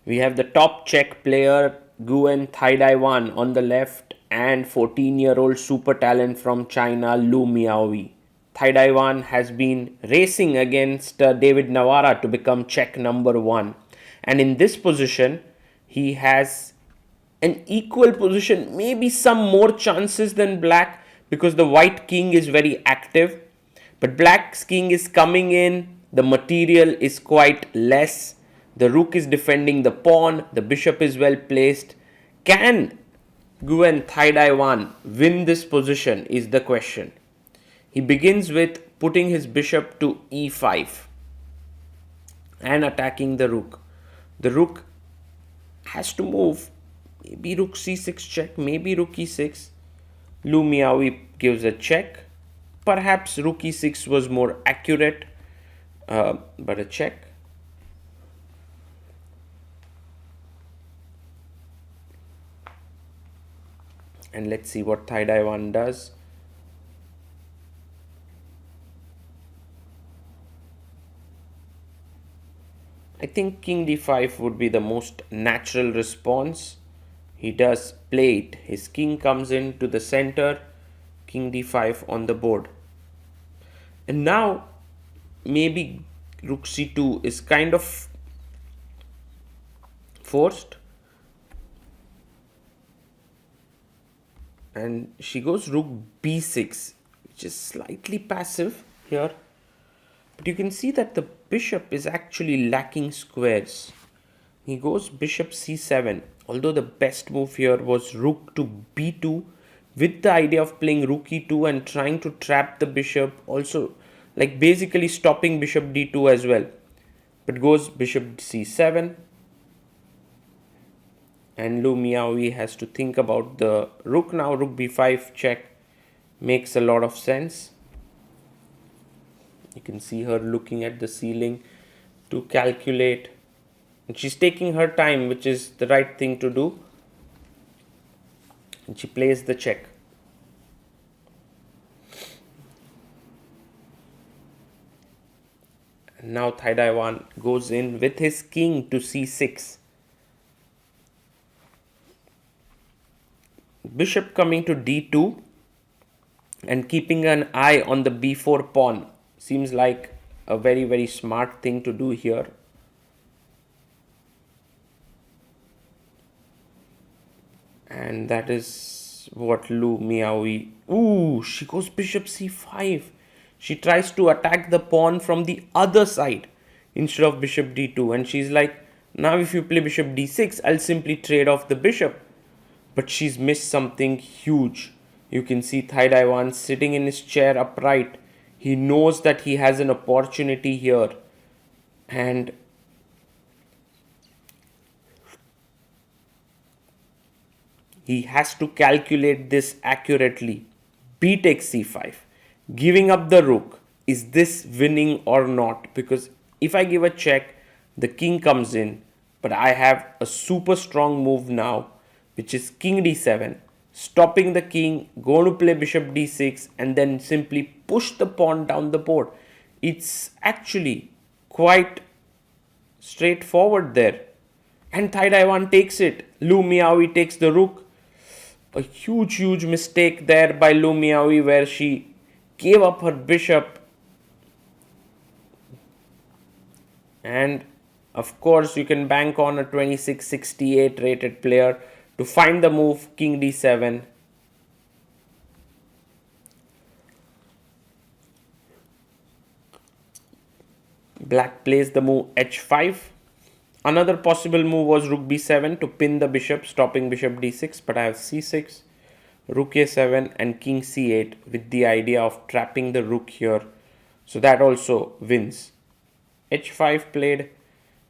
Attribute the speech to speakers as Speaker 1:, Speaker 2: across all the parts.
Speaker 1: We have the top Czech player Nguyen Thai Dai on the left and 14-year-old super talent from China Lu Miaoyi. Thai Dai has been racing against David Navara to become Czech number one. And in this position, he has an equal position, maybe some more chances than black because the white king is very active. But black's king is coming in, the material is quite less. The rook is defending the pawn, the bishop is well placed. Can Nguyen Thai Dai win this position is the question. He begins with putting his bishop to e5 and attacking the rook. The rook has to move. Maybe rook c6 check, maybe rook e6. Lu Miaoyi gives a check. Perhaps rook e6 was more accurate, but a check. And let's see what Thai Dai does. I think king d5 would be the most natural response. He does play it. His king comes into the center, king d5 on the board. And now maybe rook c2 is kind of forced. And she goes rook b6, which is slightly passive here. But you can see that the bishop is actually lacking squares. He goes bishop c7, although the best move here was rook to b2 with the idea of playing rook e2 and trying to trap the bishop, also like basically stopping bishop d2 as well. But goes bishop c7, and Lu Miaoyi has to think about the rook now. Rook b5 check makes a lot of sense. You can see her looking at the ceiling to calculate. And she's taking her time, which is the right thing to do. And she plays the check. And now Thai Dai goes in with his king to c6. Bishop coming to d2 and keeping an eye on the b4 pawn seems like a very, very smart thing to do here. And that is what Lu Miaoyi. Ooh, she goes bishop c5. She tries to attack the pawn from the other side instead of bishop d2. And she's like, now if you play bishop d6, I'll simply trade off the bishop. But she's missed something huge. You can see Thai Dai sitting in his chair upright. He knows that he has an opportunity here. And he has to calculate this accurately. B takes c5. Giving up the rook. Is this winning or not? Because if I give a check, the king comes in. But I have a super strong move now, which is king d7. Stopping the king, going to play bishop d6, and then simply push the pawn down the board. It's actually quite straightforward there. And Thai Dai takes it. Lu Miaoyi takes the rook. A huge mistake there by Lu Miaoyi, where she gave up her bishop. And of course, you can bank on a 2668 rated player to find the move king d7. Black plays the move h5. Another possible move was rook b7 to pin the bishop, stopping bishop d6. But I have c6, rook a7 and king c8 with the idea of trapping the rook here. So that also wins. h5 played,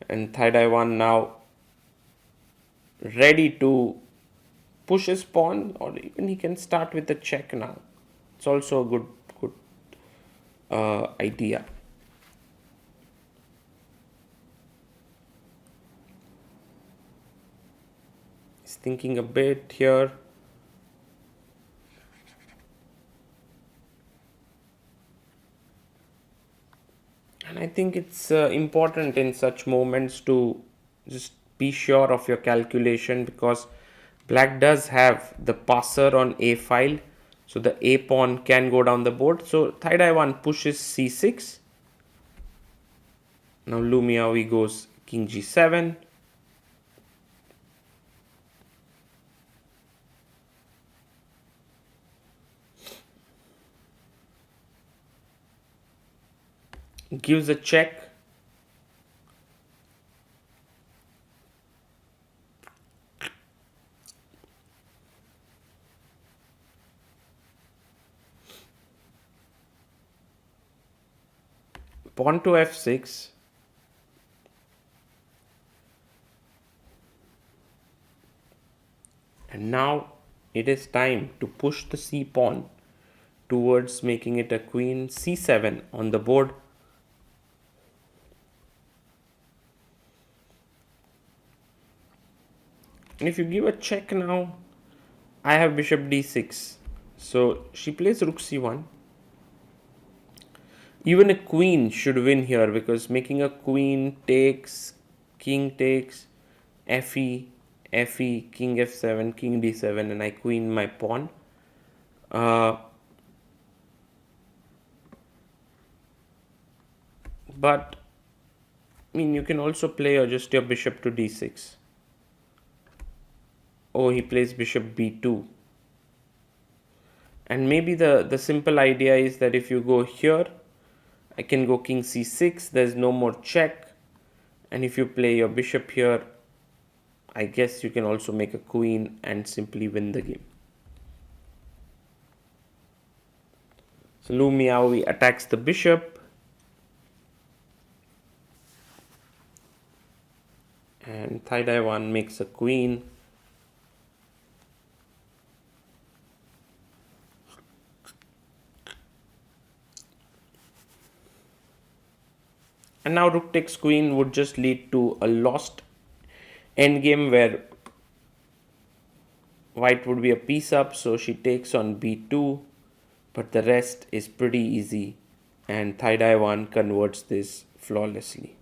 Speaker 1: and Thai Dai now ready to push his pawn, or even he can start with a check now. It's also a good idea. He's thinking a bit here. And I think it's important in such moments to just be sure of your calculation, because black does have the passer on a file, so the a pawn can go down the board. So Thai Dai 1 pushes c6. Now Lu Miaoyi goes king g7. Gives a check. Pawn to f6. And now it is time to push the c pawn towards making it a queen c7 on the board. And if you give a check now, I have bishop d6. So she plays rook c1. Even a queen should win here, because making a queen takes, king takes, fe, fe, king f7, king d7, and I queen my pawn. But I mean, you can also play just your bishop to d6. Oh, he plays bishop b2. And maybe the simple idea is that if you go here, I can go king c6, there's no more check. And if you play your bishop here, I guess you can also make a queen and simply win the game. So Lu Miaoyi attacks the bishop. And Thai Dai 1 makes a queen. And now rook takes queen would just lead to a lost endgame where white would be a piece up. So she takes on b2, but the rest is pretty easy, and Thai Dai 1 converts this flawlessly.